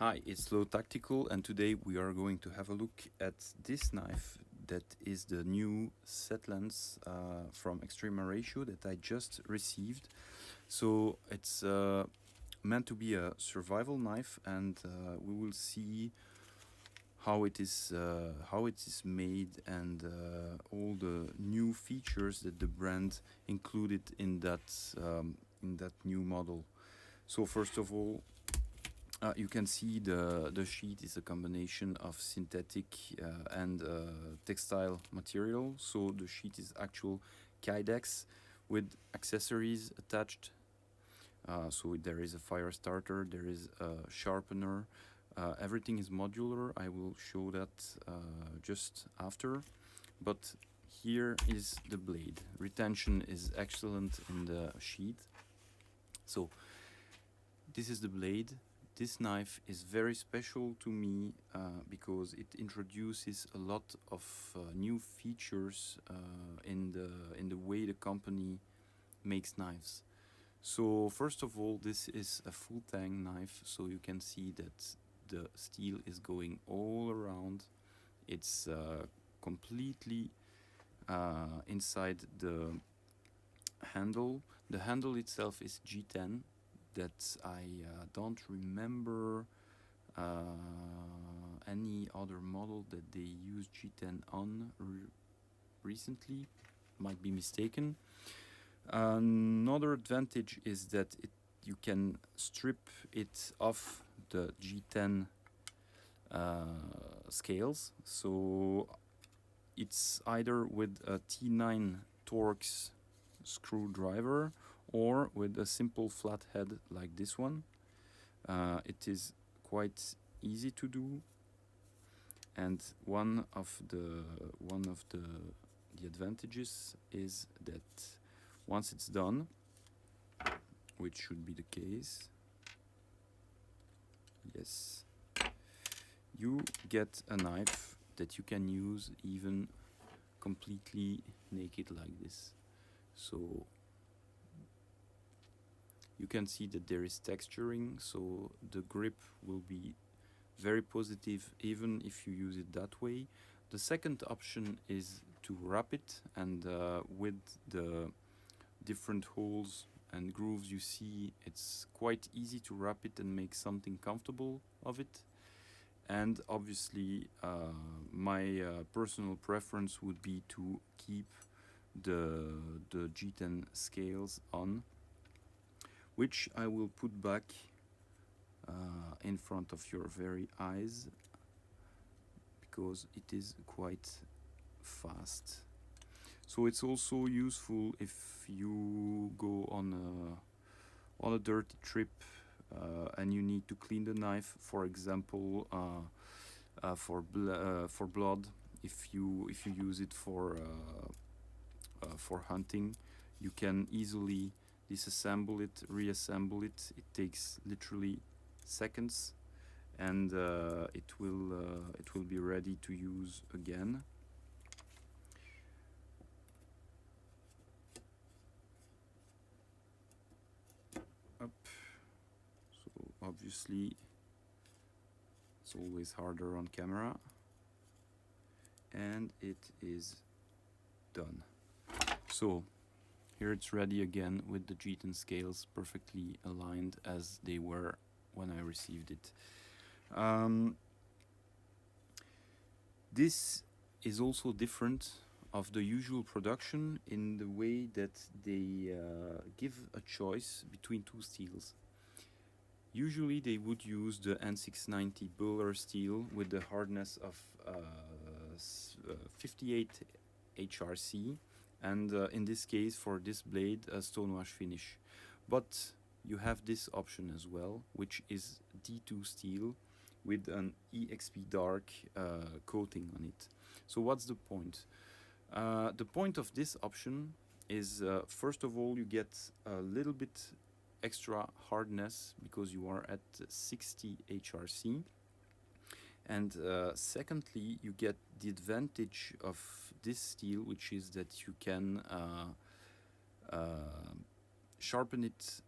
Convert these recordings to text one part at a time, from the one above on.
Hi, it's Low Tactical, and today we are going to have a look at this knife that is the new Sethlans from Extrema Ratio that I just received. So it's meant to be a survival knife, and we will see how it is made and all the new features that the brand included in that new model. So first of all, you can see the sheet is a combination of synthetic and textile material. So the sheet is actual Kydex with accessories attached. So there is a fire starter, there is a sharpener. Everything is modular. I will show that just after. But here is the blade. Retention is excellent in the sheet. So this is the blade. This knife is very special to me because it introduces a lot of new features in the way the company makes knives. So first of all, this is a full tang knife, so you can see that the steel is going all around. It's completely inside the handle. The handle itself is G10. That I don't remember any other model that they use G10 on recently. Might be mistaken. Another advantage is that you can strip it off the G10 scales. So it's either with a T9 Torx screwdriver or with a simple flat head like this one. It is quite easy to do, and one of the advantages is that once it's done, which should be the case, yes, you get a knife that you can use even completely naked like this. So you can see that there is texturing, so the grip will be very positive even if you use it that way. The second option is to wrap it, and with the different holes and grooves you see, it's quite easy to wrap it and make something comfortable of it. And obviously my personal preference would be to keep the G10 scales on, which I will put back in front of your very eyes because it is quite fast. So it's also useful if you go on a dirty trip and you need to clean the knife, for example, for blood. If you use it for hunting, you can easily disassemble it, reassemble it. It takes literally seconds, and it will be ready to use again. Up. So obviously it's always harder on camera, and it is done. So here it's ready again with the G10 scales perfectly aligned as they were when I received it. This is also different of the usual production in the way that they give a choice between two steels. Usually they would use the N690 Buller steel with the hardness of 58 HRC, and in this case for this blade a stonewash finish. But you have this option as well, which is D2 steel with an EXP dark coating on it. So what's the point? The point of this option is first of all you get a little bit extra hardness because you are at 60 HRC, and secondly you get the advantage of this steel, which is that you can sharpen it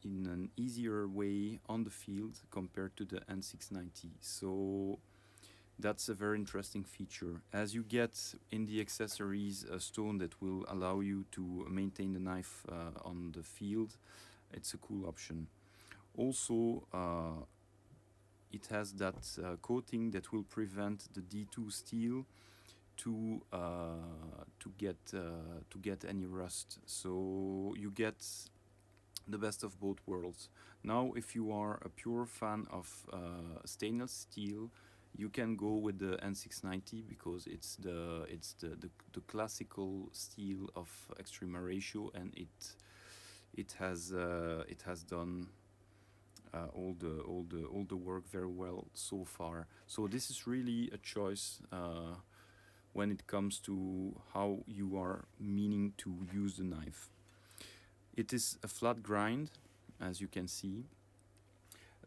in an easier way on the field compared to the N690. So that's a very interesting feature. As you get in the accessories a stone that will allow you to maintain the knife on the field, it's a cool option. Also, it has that coating that will prevent the D2 steel to get any rust. So you get the best of both worlds. Now, if you are a pure fan of stainless steel, you can go with the N690 because it's the classical steel of Extrema Ratio, and it has done all the work very well so far. So this is really a choice when it comes to how you are meaning to use the knife. It is a flat grind, as you can see.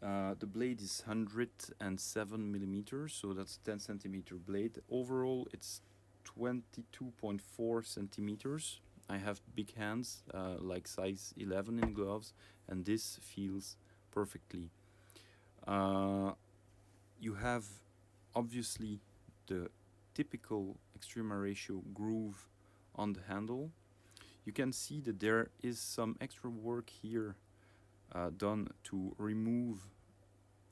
The blade is 107 millimeters, so that's 10 centimeter blade. Overall, it's 22.4 centimeters. I have big hands, like size 11 in gloves, and this feels perfectly. You have obviously the typical Extrema Ratio groove on the handle. You can see that there is some extra work here done to remove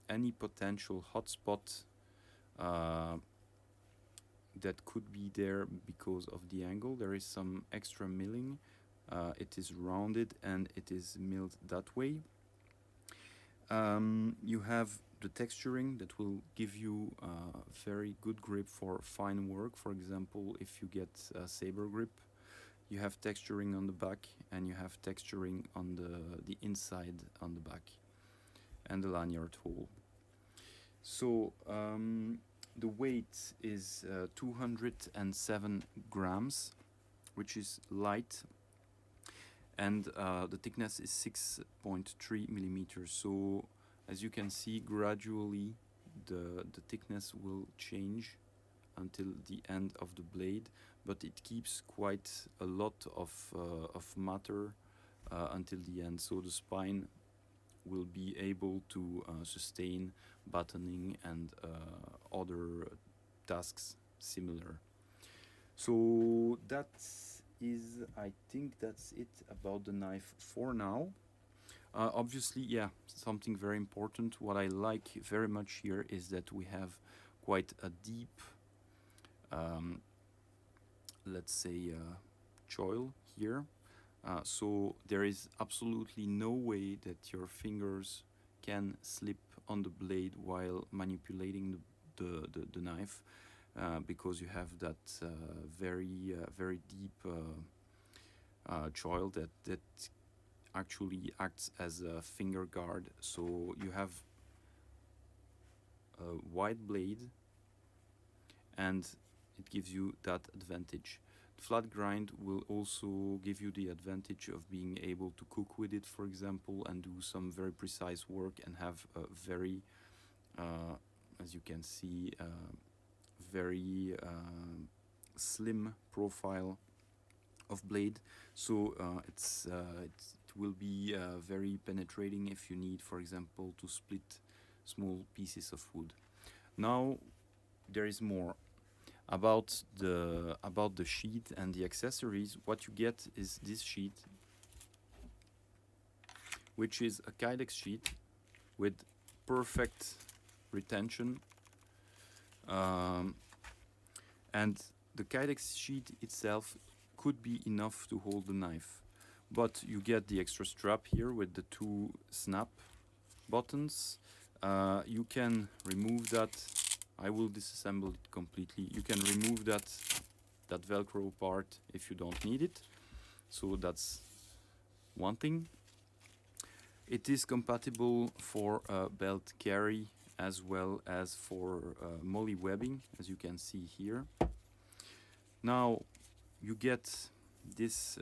any potential hotspot that could be there because of the angle. There is some extra milling. It is rounded and it is milled that way. You have the texturing that will give you very good grip for fine work. For example, if you get a saber grip, you have texturing on the back and you have texturing on the inside on the back and the lanyard hole. So the weight is 207 grams, which is light, and the thickness is 6.3 millimeters. So as you can see, gradually the thickness will change until the end of the blade, but it keeps quite a lot of matter until the end, so the spine will be able to sustain buttoning and other tasks similar. So that is, I think that's it about the knife for now. Obviously, yeah, something very important. What I like very much here is that we have quite a deep, let's say, choil here. So there is absolutely no way that your fingers can slip on the blade while manipulating the knife, because you have that very deep choil that actually acts as a finger guard. So you have a wide blade and it gives you that advantage. The flat grind will also give you the advantage of being able to cook with it, for example, and do some very precise work and have a very, as you can see, very slim profile of blade. So it will be very penetrating if you need, for example, to split small pieces of wood. Now there is more about the sheet and the accessories. What you get is this sheet, which is a Kydex sheet with perfect retention, and the Kydex sheet itself could be enough to hold the knife, but you get the extra strap here with the two snap buttons. You can remove that. I will disassemble it completely. You can remove that Velcro part if you don't need it. So that's one thing. It is compatible for belt carry as well as for molly webbing, as you can see here. Now you get this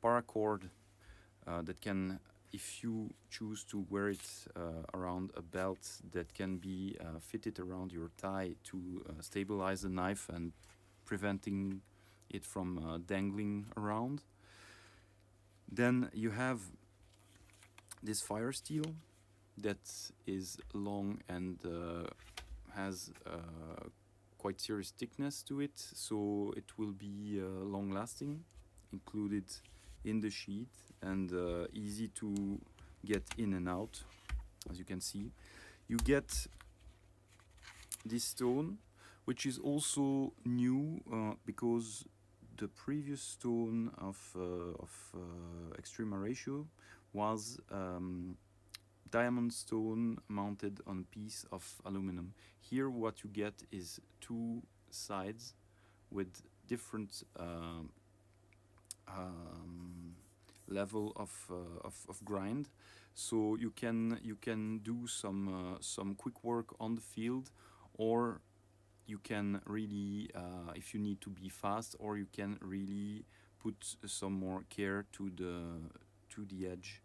paracord that can, if you choose to wear it around a belt, that can be fitted around your thigh to stabilize the knife and preventing it from dangling around. Then you have this fire steel that is long and has quite serious thickness to it, so it will be long lasting, included in the sheet, and easy to get in and out. As you can see, you get this stone, which is also new because the previous stone of Extrema Ratio was diamond stone mounted on a piece of aluminum. Here what you get is two sides with different level of grind, so you can do some quick work on the field, or you can really if you need to be fast, or you can really put some more care to the edge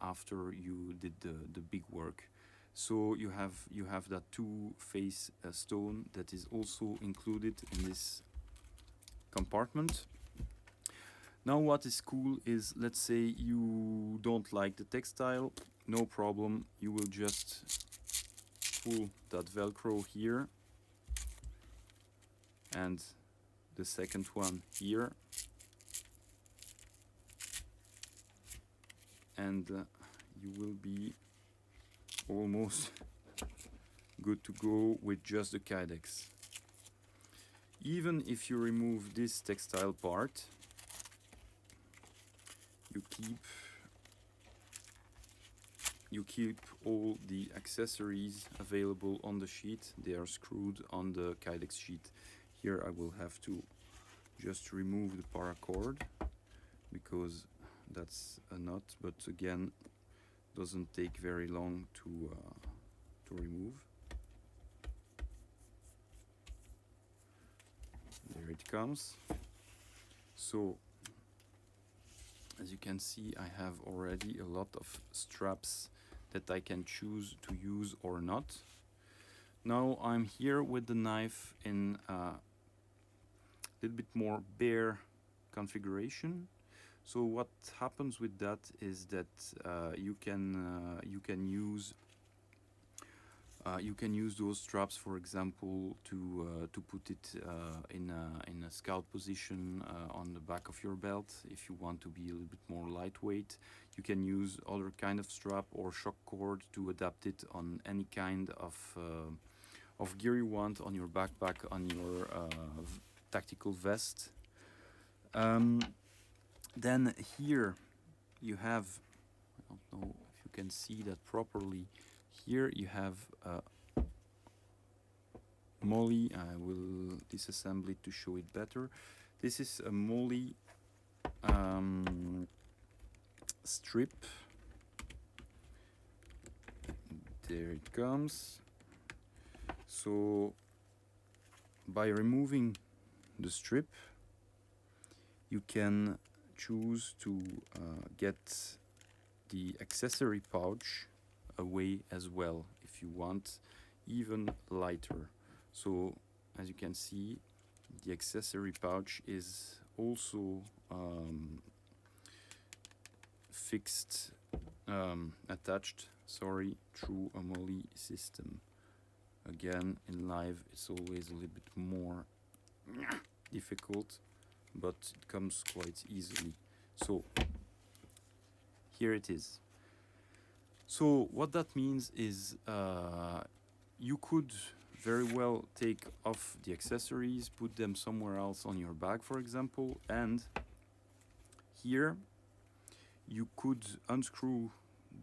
after you did the big work. So you have that two-face stone that is also included in this compartment. Now what is cool is, let's say you don't like the textile, no problem, you will just pull that Velcro here and the second one here, and you will be almost good to go with just the Kydex. Even if you remove this textile part, you keep all the accessories available on the sheet. They are screwed on the Kydex sheet. Here I will have to just remove the paracord because that's a nut, but again, doesn't take very long to remove. There it comes. So as you can see, I have already a lot of straps that I can choose to use or not. Now I'm here with the knife in a little bit more bare configuration. So what happens with that is that you can use those straps, for example, to put it in a scout position on the back of your belt. If you want to be a little bit more lightweight, you can use other kind of strap or shock cord to adapt it on any kind of gear you want, on your backpack, on your tactical vest. Then here you have, I don't know if you can see that properly, here you have molly. I will disassemble it to show it better. This is a molly strip. There it comes. So by removing the strip, you can choose to get the accessory pouch away as well if you want, even lighter. So as you can see, the accessory pouch is also attached through a molly system. Again, in live it's always a little bit more difficult, but it comes quite easily. So here it is. So what that means is you could very well take off the accessories, put them somewhere else on your bag, for example, and here you could unscrew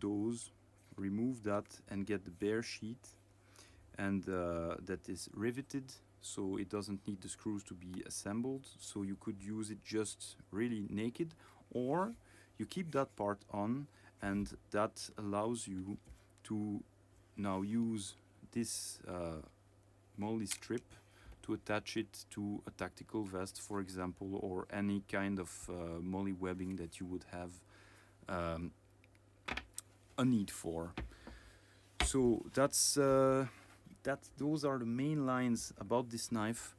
those, remove that, and get the bare sheet, and that is riveted, so it doesn't need the screws to be assembled. So you could use it just really naked, or you keep that part on, and that allows you to now use this molly strip to attach it to a tactical vest, for example, or any kind of molly webbing that you would have a need for. So those are the main lines about this knife.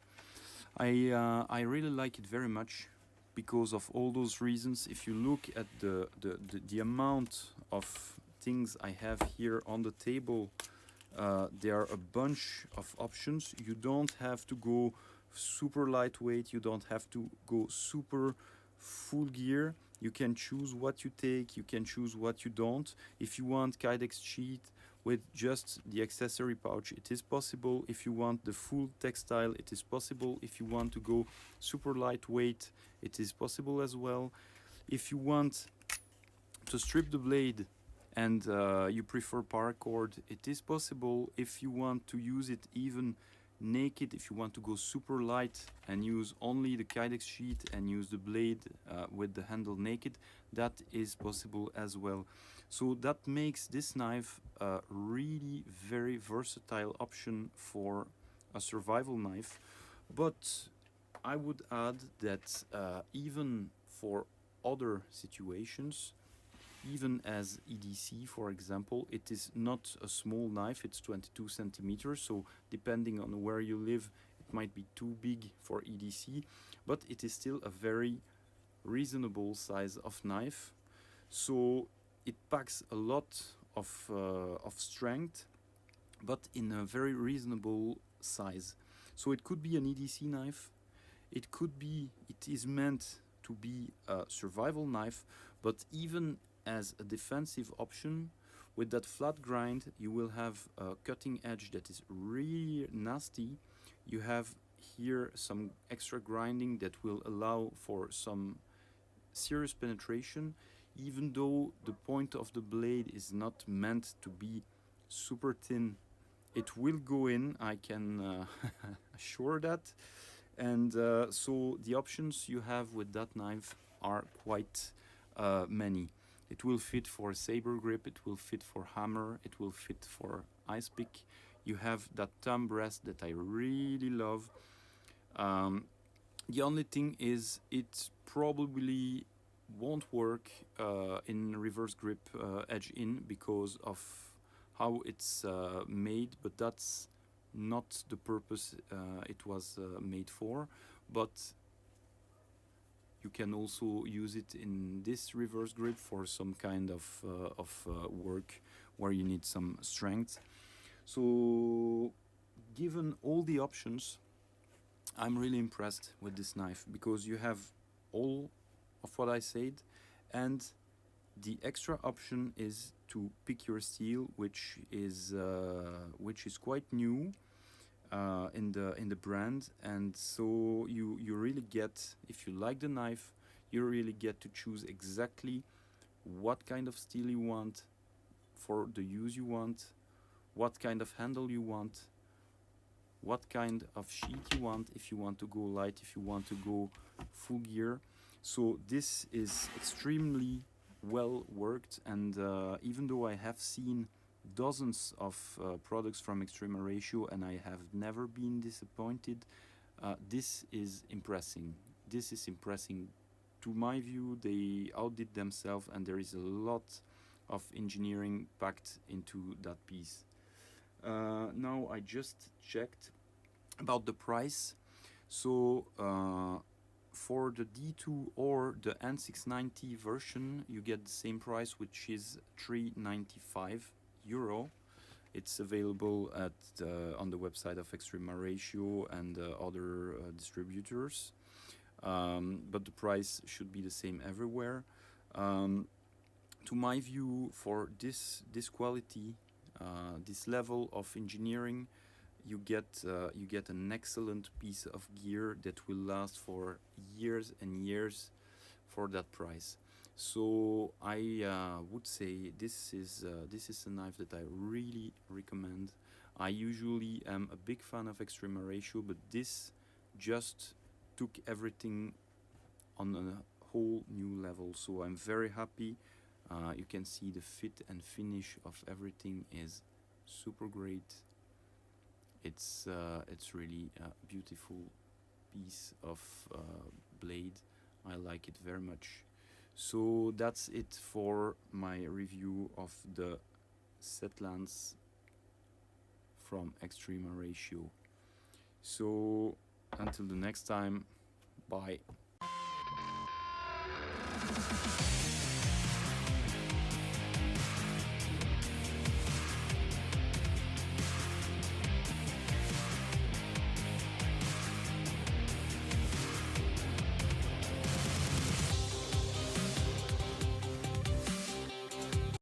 I really like it very much because of all those reasons. If you look at the amount of things I have here on the table, there are a bunch of options. You don't have to go super lightweight, you don't have to go super full gear. You can choose what you take, you can choose what you don't. If you want Kydex sheet with just the accessory pouch, it is possible. If you want the full textile, it is possible. If you want to go super lightweight, it is possible as well. If you want to strip the blade and you prefer paracord, it is possible. If you want to use it even naked, if you want to go super light and use only the Kydex sheet and use the blade with the handle naked, that is possible as well. So that makes this knife a really very versatile option for a survival knife. But I would add that even for other situations, even as EDC, for example, it is not a small knife, it's 22 centimeters, so depending on where you live, it might be too big for EDC, but it is still a very reasonable size of knife. So it packs a lot of strength, but in a very reasonable size. So it could be an EDC knife, it is meant to be a survival knife, but even as a defensive option, with that flat grind, you will have a cutting edge that is really nasty. You have here some extra grinding that will allow for some serious penetration, even though the point of the blade is not meant to be super thin. It will go in, I can assure that. And so the options you have with that knife are quite many. It will fit for saber grip, it will fit for hammer, it will fit for ice pick. You have that thumb rest that I really love. The only thing is it probably won't work in reverse grip edge in because of how it's made, but that's not the purpose it was made for. But you can also use it in this reverse grip for some kind of work where you need some strength. So given all the options, I'm really impressed with this knife because you have all of what I said, and the extra option is to pick your steel, which is quite new in the brand, and so you really get, if you like the knife, you really get to choose exactly what kind of steel you want for the use you want, what kind of handle you want, what kind of sheet you want, if you want to go light, if you want to go full gear. So this is extremely well worked, and even though I have seen dozens of products from Extrema Ratio and I have never been disappointed, this is impressing. This is impressing. To my view, they outdid themselves, and there is a lot of engineering packed into that piece. Now I just checked about the price. So for the D2 or the N690 version, you get the same price, which is €395. It's available at on the website of Extrema Ratio and other distributors, but the price should be the same everywhere. To my view, for this quality, this level of engineering, you get an excellent piece of gear that will last for years and years for that price. So I would say this is a knife that I really recommend. I usually am a big fan of Extrema Ratio, but this just took everything on a whole new level. So I'm very happy. You can see the fit and finish of everything is super great. It's really a beautiful piece of blade. I like it very much. So that's it for my review of the Sethlans from Extrema Ratio. So until the next time, bye.